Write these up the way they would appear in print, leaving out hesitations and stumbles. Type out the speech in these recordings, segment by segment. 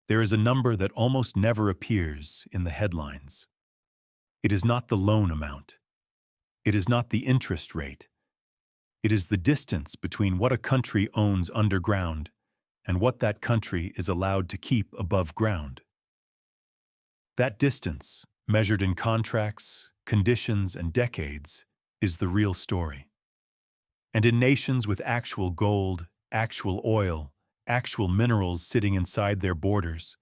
there is a number that almost never appears in the headlines. It is not the loan amount. It is not the interest rate. It is the distance between what a country owns underground and what that country is allowed to keep above ground. That distance, measured in contracts, conditions, and decades, is the real story. And in nations with actual gold, actual oil, actual minerals sitting inside their borders,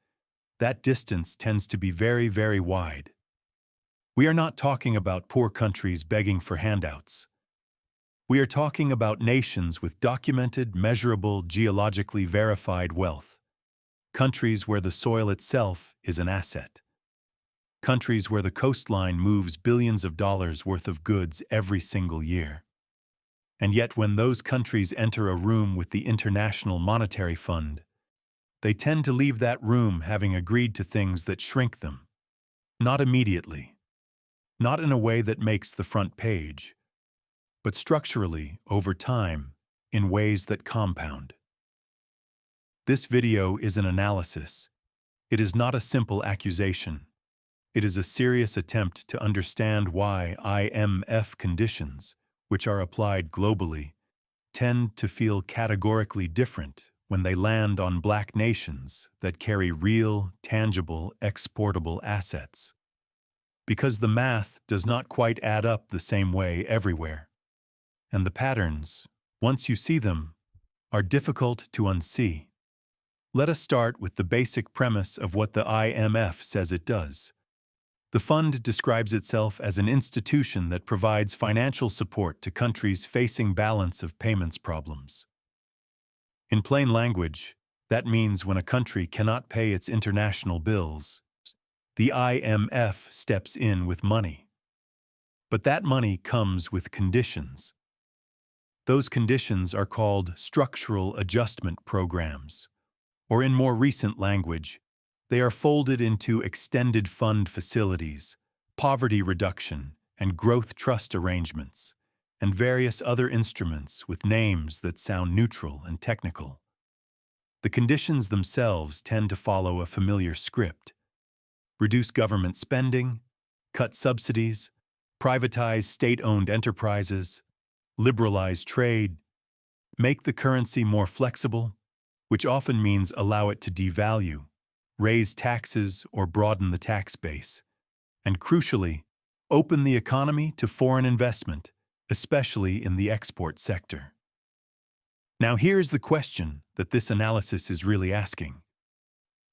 that distance tends to be very, very wide. We are not talking about poor countries begging for handouts. We are talking about nations with documented, measurable, geologically verified wealth. Countries where the soil itself is an asset. Countries where the coastline moves billions of dollars worth of goods every single year. And yet when those countries enter a room with the International Monetary Fund, they tend to leave that room having agreed to things that shrink them. Not immediately. Not in a way that makes the front page, but structurally, over time, in ways that compound. This video is an analysis. It is not a simple accusation. It is a serious attempt to understand why IMF conditions, which are applied globally, tend to feel categorically different when they land on black nations that carry real, tangible, exportable assets. Because the math does not quite add up the same way everywhere. And the patterns, once you see them, are difficult to unsee. Let us start with the basic premise of what the IMF says it does. The fund describes itself as an institution that provides financial support to countries facing balance of payments problems. In plain language, that means when a country cannot pay its international bills, the IMF steps in with money. But that money comes with conditions. Those conditions are called structural adjustment programs, or in more recent language, they are folded into extended fund facilities, poverty reduction, and growth trust arrangements, and various other instruments with names that sound neutral and technical. The conditions themselves tend to follow a familiar script. Reduce government spending, cut subsidies, privatize state-owned enterprises, liberalize trade, make the currency more flexible, which often means allow it to devalue, raise taxes or broaden the tax base, and crucially, open the economy to foreign investment, especially in the export sector. Now here's the question that this analysis is really asking.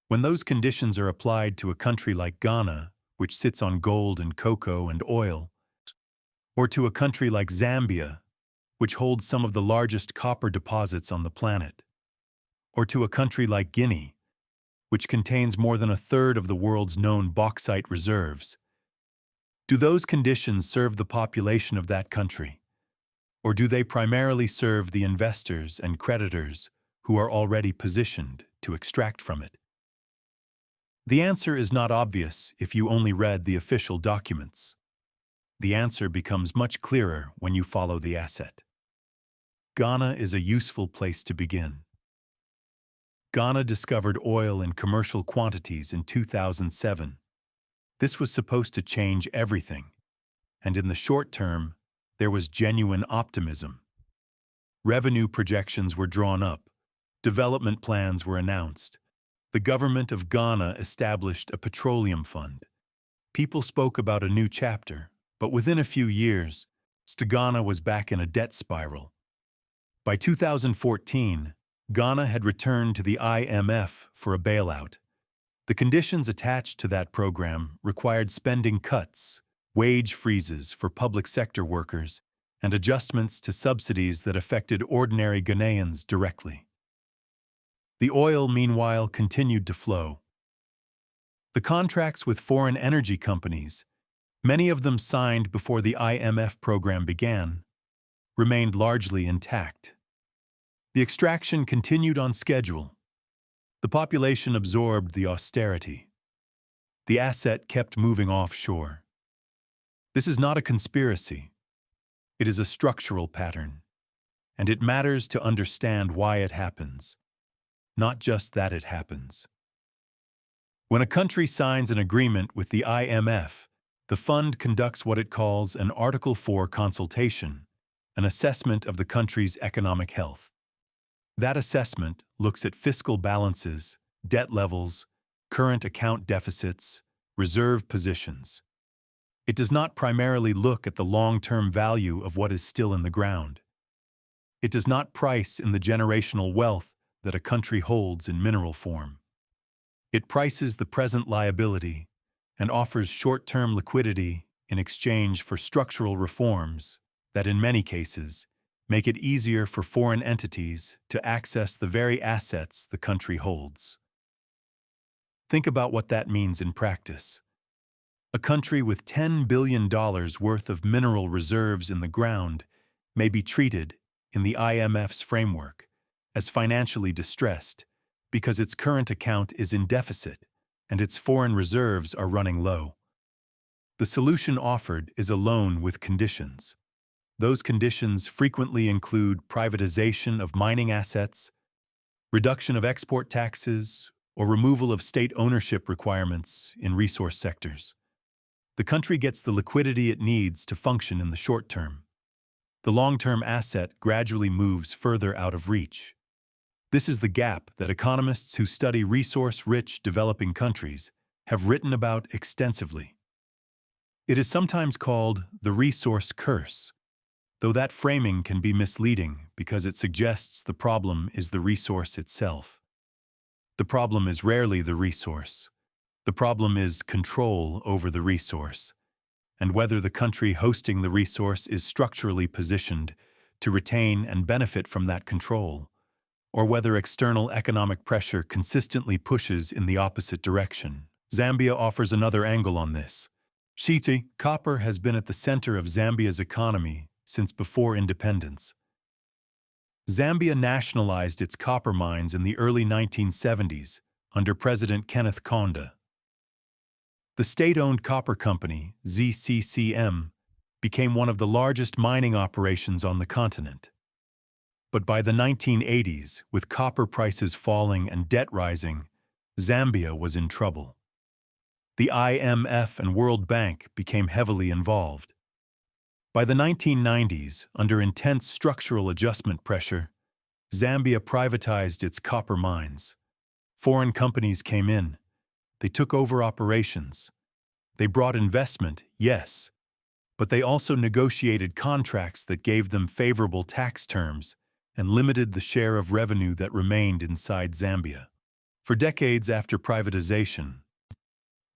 When those conditions are applied to a country like Ghana, which sits on gold and cocoa and oil, or to a country like Zambia, which holds some of the largest copper deposits on the planet, or to a country like Guinea, which contains more than a third of the world's known bauxite reserves, do those conditions serve the population of that country, or do they primarily serve the investors and creditors who are already positioned to extract from it? The answer is not obvious if you only read the official documents. The answer becomes much clearer when you follow the asset. Ghana is a useful place to begin. Ghana discovered oil in commercial quantities in 2007. This was supposed to change everything, and in the short term, there was genuine optimism. Revenue projections were drawn up, development plans were announced. The government of Ghana established a petroleum fund. People spoke about a new chapter, but within a few years, Ghana was back in a debt spiral. By 2014, Ghana had returned to the IMF for a bailout. The conditions attached to that program required spending cuts, wage freezes for public sector workers, and adjustments to subsidies that affected ordinary Ghanaians directly. The oil, meanwhile, continued to flow. The contracts with foreign energy companies, many of them signed before the IMF program began, remained largely intact. The extraction continued on schedule. The population absorbed the austerity. The asset kept moving offshore. This is not a conspiracy. It is a structural pattern, and it matters to understand why it happens, not just that it happens. When a country signs an agreement with the IMF, the fund conducts what it calls an Article 4 consultation, an assessment of the country's economic health. That assessment looks at fiscal balances, debt levels, current account deficits, reserve positions. It does not primarily look at the long-term value of what is still in the ground. It does not price in the generational wealth that a country holds in mineral form. It prices the present liability and offers short-term liquidity in exchange for structural reforms that, in many cases, make it easier for foreign entities to access the very assets the country holds. Think about what that means in practice. A country with $10 billion worth of mineral reserves in the ground may be treated, in the IMF's framework, as financially distressed because its current account is in deficit and its foreign reserves are running low. The solution offered is a loan with conditions. Those conditions frequently include privatization of mining assets, reduction of export taxes, or removal of state ownership requirements in resource sectors. The country gets the liquidity it needs to function in the short term. The long-term asset gradually moves further out of reach. This is the gap that economists who study resource-rich developing countries have written about extensively. It is sometimes called the resource curse, though that framing can be misleading because it suggests the problem is the resource itself. The problem is rarely the resource. The problem is control over the resource, and whether the country hosting the resource is structurally positioned to retain and benefit from that control, or whether external economic pressure consistently pushes in the opposite direction. Zambia offers another angle on this. Bauxite, copper, has been at the center of Zambia's economy since before independence. Zambia nationalized its copper mines in the early 1970s under President Kenneth Kaunda. The state-owned copper company, ZCCM, became one of the largest mining operations on the continent. But by the 1980s, with copper prices falling and debt rising, Zambia was in trouble. The IMF and World Bank became heavily involved. By the 1990s, under intense structural adjustment pressure, Zambia privatized its copper mines. Foreign companies came in. They took over operations. They brought investment, yes, but they also negotiated contracts that gave them favorable tax terms and limited the share of revenue that remained inside Zambia. For decades after privatization,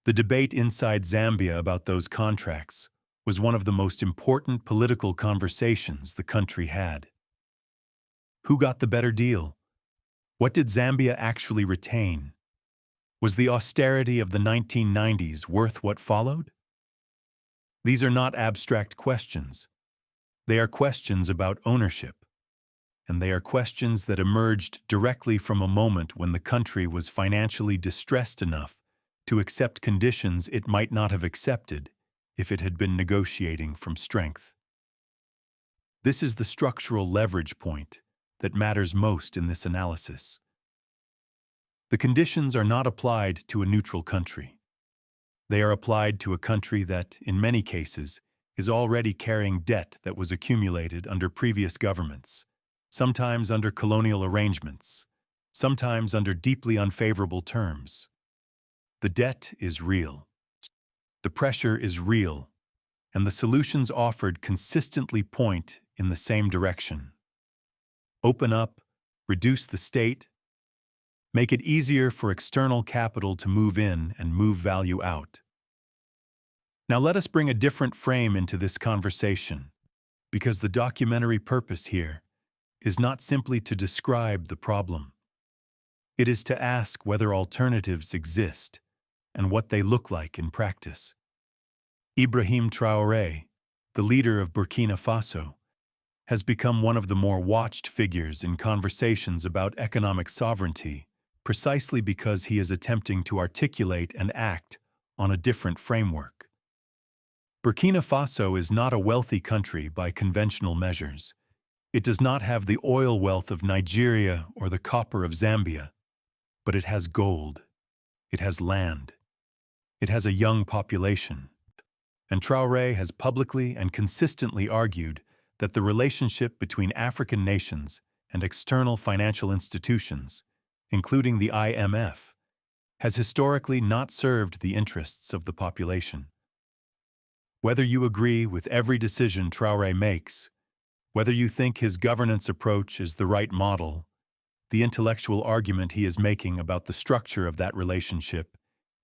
the debate inside Zambia about those contracts was one of the most important political conversations the country had. Who got the better deal? What did Zambia actually retain? Was the austerity of the 1990s worth what followed? These are not abstract questions. They are questions about ownership. And they are questions that emerged directly from a moment when the country was financially distressed enough to accept conditions it might not have accepted if it had been negotiating from strength. This is the structural leverage point that matters most in this analysis. The conditions are not applied to a neutral country. They are applied to a country that, in many cases, is already carrying debt that was accumulated under previous governments, sometimes under colonial arrangements, sometimes under deeply unfavorable terms. The debt is real. The pressure is real, and the solutions offered consistently point in the same direction. Open up, reduce the state, make it easier for external capital to move in and move value out. Now let us bring a different frame into this conversation, because the documentary purpose here is not simply to describe the problem. It is to ask whether alternatives exist and what they look like in practice. Ibrahim Traoré, the leader of Burkina Faso, has become one of the more watched figures in conversations about economic sovereignty precisely because he is attempting to articulate and act on a different framework. Burkina Faso is not a wealthy country by conventional measures. It does not have the oil wealth of Nigeria or the copper of Zambia, but it has gold. It has land. It has a young population. And Traoré has publicly and consistently argued that the relationship between African nations and external financial institutions, including the IMF, has historically not served the interests of the population. Whether you agree with every decision Traoré makes, whether you think his governance approach is the right model, the intellectual argument he is making about the structure of that relationship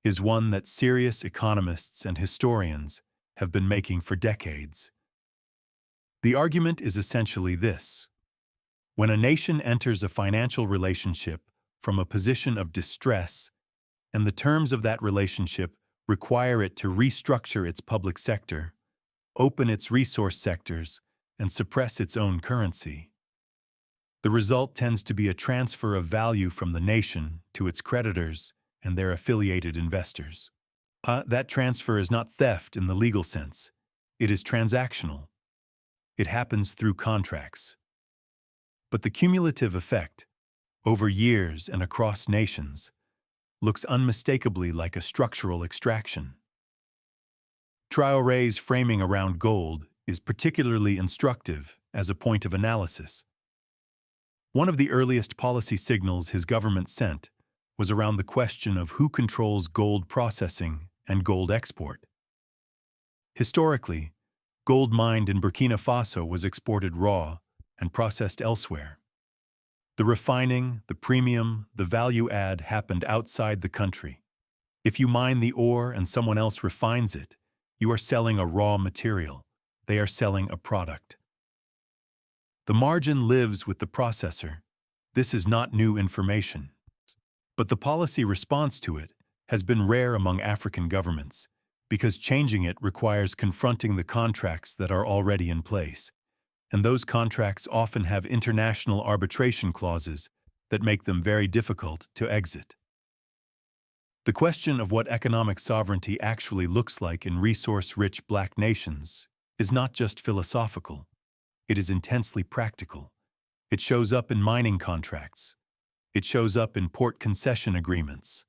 is one that serious economists and historians have been making for decades. The argument is essentially this: when a nation enters a financial relationship from a position of distress, and the terms of that relationship require it to restructure its public sector, open its resource sectors, and suppress its own currency, the result tends to be a transfer of value from the nation to its creditors and their affiliated investors. That transfer is not theft in the legal sense. It is transactional. It happens through contracts. But the cumulative effect, over years and across nations, looks unmistakably like a structural extraction. Traoré's framing around gold is particularly instructive as a point of analysis. One of the earliest policy signals his government sent was around the question of who controls gold processing and gold export. Historically, gold mined in Burkina Faso was exported raw and processed elsewhere. The refining, the premium, the value add happened outside the country. If you mine the ore and someone else refines it, you are selling a raw material. They are selling a product. The margin lives with the processor. This is not new information. But the policy response to it has been rare among African governments, because changing it requires confronting the contracts that are already in place, and those contracts often have international arbitration clauses that make them very difficult to exit. The question of what economic sovereignty actually looks like in resource-rich black nations is not just philosophical. It is intensely practical. It shows up in mining contracts. It shows up in port concession agreements.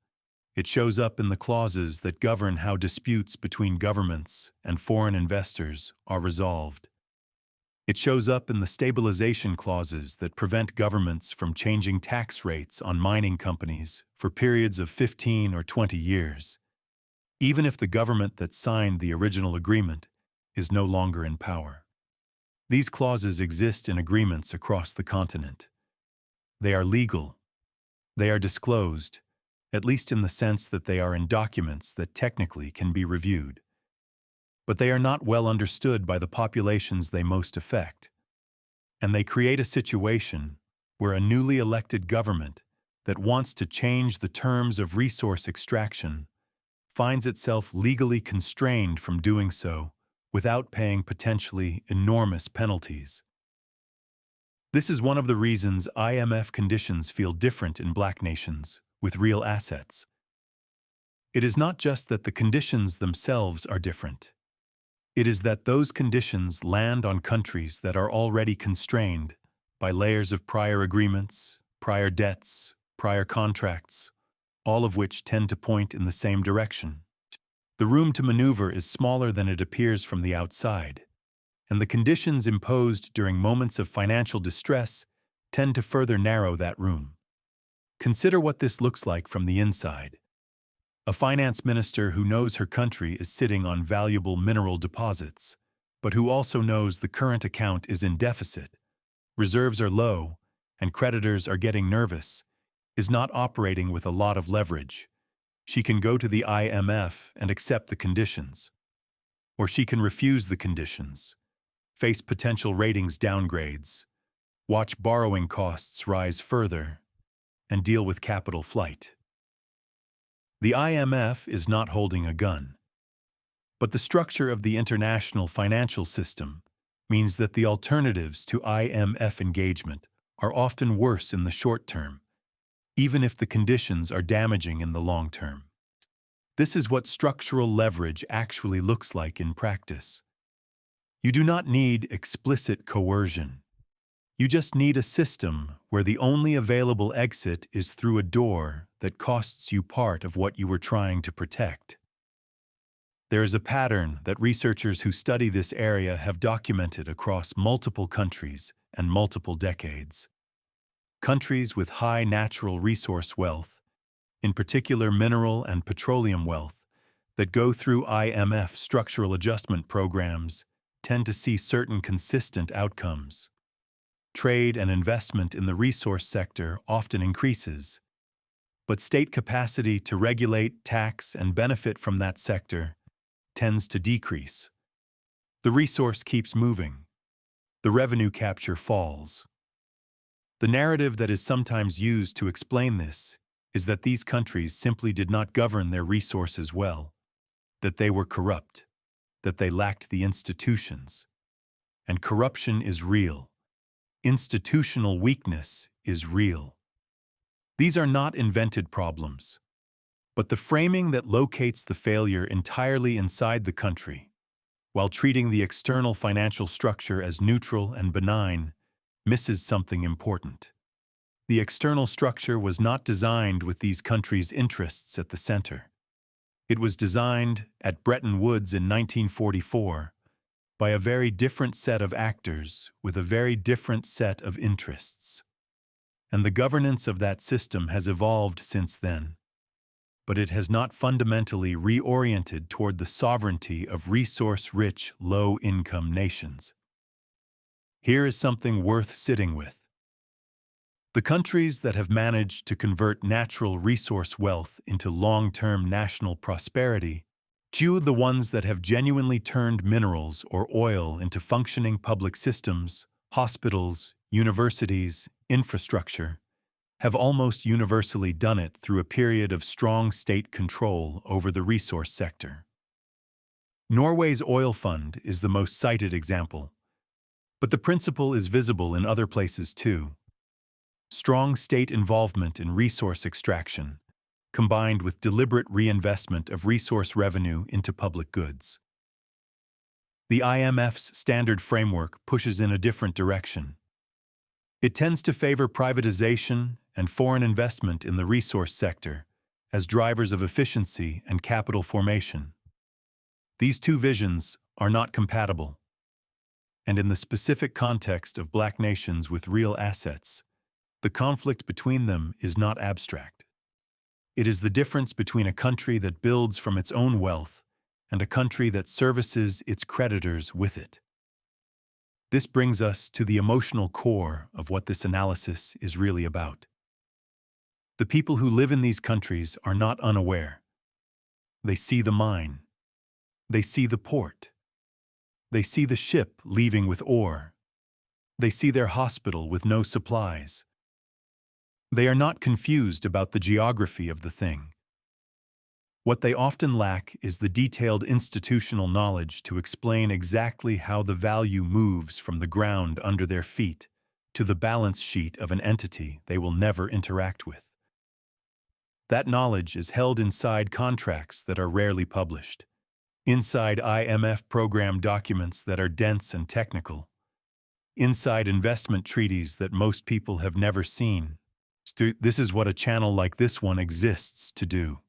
It shows up in the clauses that govern how disputes between governments and foreign investors are resolved. It shows up in the stabilization clauses that prevent governments from changing tax rates on mining companies for periods of 15 or 20 years, even if the government that signed the original agreement is no longer in power. These clauses exist in agreements across the continent. They are legal. They are disclosed, at least in the sense that they are in documents that technically can be reviewed. But they are not well understood by the populations they most affect, and they create a situation where a newly elected government that wants to change the terms of resource extraction finds itself legally constrained from doing so without paying potentially enormous penalties. This is one of the reasons IMF conditions feel different in black nations with real assets. It is not just that the conditions themselves are different. It is that those conditions land on countries that are already constrained by layers of prior agreements, prior debts, prior contracts, all of which tend to point in the same direction. The room to maneuver is smaller than it appears from the outside, and the conditions imposed during moments of financial distress tend to further narrow that room. Consider what this looks like from the inside. A finance minister who knows her country is sitting on valuable mineral deposits, but who also knows the current account is in deficit, reserves are low, and creditors are getting nervous, is not operating with a lot of leverage. She can go to the IMF and accept the conditions. Or she can refuse the conditions, face potential ratings downgrades, watch borrowing costs rise further, and deal with capital flight. The IMF is not holding a gun. But the structure of the international financial system means that the alternatives to IMF engagement are often worse in the short term, even if the conditions are damaging in the long term. This is what structural leverage actually looks like in practice. You do not need explicit coercion. You just need a system where the only available exit is through a door that costs you part of what you were trying to protect. There is a pattern that researchers who study this area have documented across multiple countries and multiple decades. Countries with high natural resource wealth, in particular mineral and petroleum wealth, that go through IMF structural adjustment programs tend to see certain consistent outcomes. Trade and investment in the resource sector often increases, but state capacity to regulate, tax, and benefit from that sector tends to decrease. The resource keeps moving. The revenue capture falls. The narrative that is sometimes used to explain this is that these countries simply did not govern their resources well, that they were corrupt, that they lacked the institutions. And corruption is real. Institutional weakness is real. These are not invented problems, but the framing that locates the failure entirely inside the country, while treating the external financial structure as neutral and benign, misses something important. The external structure was not designed with these countries' interests at the center. It was designed at Bretton Woods in 1944 by a very different set of actors with a very different set of interests. And the governance of that system has evolved since then, but it has not fundamentally reoriented toward the sovereignty of resource-rich, low-income nations. Here is something worth sitting with. The countries that have managed to convert natural resource wealth into long-term national prosperity, the ones that have genuinely turned minerals or oil into functioning public systems, hospitals, universities, infrastructure, have almost universally done it through a period of strong state control over the resource sector. Norway's oil fund is the most cited example, but the principle is visible in other places too. Strong state involvement in resource extraction, combined with deliberate reinvestment of resource revenue into public goods. The IMF's standard framework pushes in a different direction. It tends to favor privatization and foreign investment in the resource sector as drivers of efficiency and capital formation. These two visions are not compatible, and in the specific context of Black nations with real assets, the conflict between them is not abstract. It is the difference between a country that builds from its own wealth and a country that services its creditors with it. This brings us to the emotional core of what this analysis is really about. The people who live in these countries are not unaware. They see the mine. They see the port. They see the ship leaving with ore. They see their hospital with no supplies. They are not confused about the geography of the thing. What they often lack is the detailed institutional knowledge to explain exactly how the value moves from the ground under their feet to the balance sheet of an entity they will never interact with. That knowledge is held inside contracts that are rarely published, inside IMF program documents that are dense and technical, inside investment treaties that most people have never seen. This is what a channel like this one exists to do.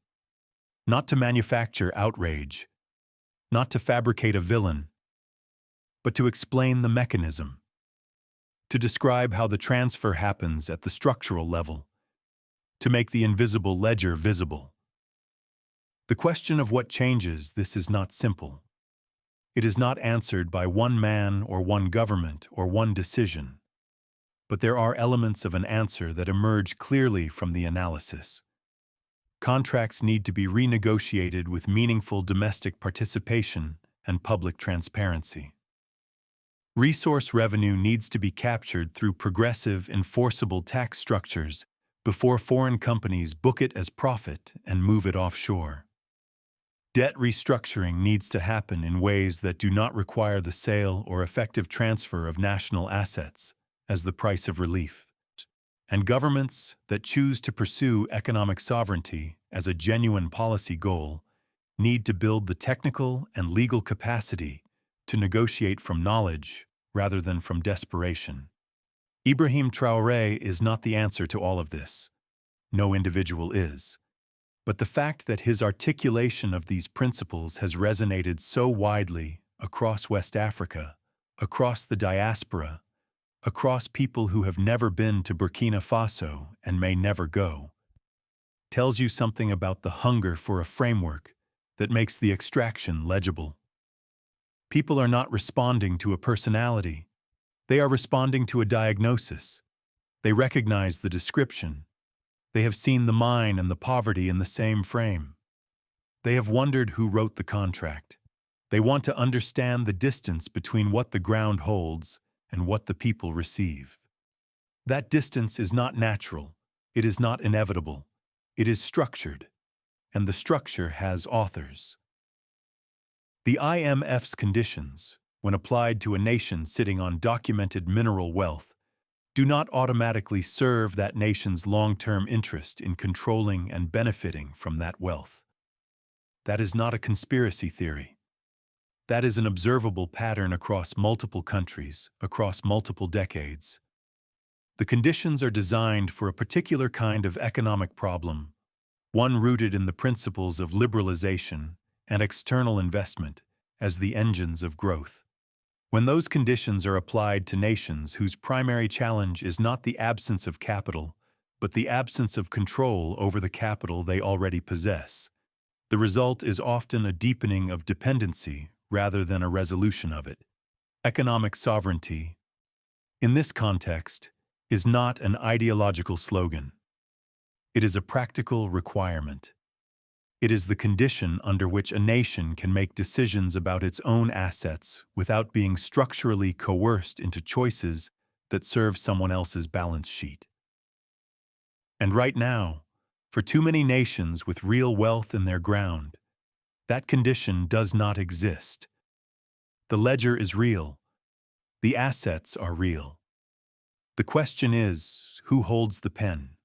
Not to manufacture outrage, not to fabricate a villain, but to explain the mechanism, to describe how the transfer happens at the structural level, to make the invisible ledger visible. The question of what changes this is not simple. It is not answered by one man or one government or one decision, but there are elements of an answer that emerge clearly from the analysis. Contracts need to be renegotiated with meaningful domestic participation and public transparency. Resource revenue needs to be captured through progressive, enforceable tax structures before foreign companies book it as profit and move it offshore. Debt restructuring needs to happen in ways that do not require the sale or effective transfer of national assets as the price of relief. And governments that choose to pursue economic sovereignty as a genuine policy goal need to build the technical and legal capacity to negotiate from knowledge rather than from desperation. Ibrahim Traoré is not the answer to all of this. no individual is. But the fact that his articulation of these principles has resonated so widely across West Africa, across the diaspora, across people who have never been to Burkina Faso and may never go, tells you something about the hunger for a framework that makes the extraction legible. People are not responding to a personality. They are responding to a diagnosis. They recognize the description. They have seen the mine and the poverty in the same frame. They have wondered who wrote the contract. They want to understand the distance between what the ground holds and what the people receive. That distance is not natural. It is not inevitable. It is structured, and the structure has authors. The IMF's conditions, when applied to a nation sitting on documented mineral wealth, do not automatically serve that nation's long-term interest in controlling and benefiting from that wealth. That is not a conspiracy theory. That is an observable pattern across multiple countries, across multiple decades. The conditions are designed for a particular kind of economic problem, one rooted in the principles of liberalization and external investment as the engines of growth. When those conditions are applied to nations whose primary challenge is not the absence of capital, but the absence of control over the capital they already possess, the result is often a deepening of dependency rather than a resolution of it. Economic sovereignty, in this context, is not an ideological slogan. It is a practical requirement. It is the condition under which a nation can make decisions about its own assets without being structurally coerced into choices that serve someone else's balance sheet. And right now, for too many nations with real wealth in their ground, that condition does not exist. The ledger is real. The assets are real. The question is, who holds the pen?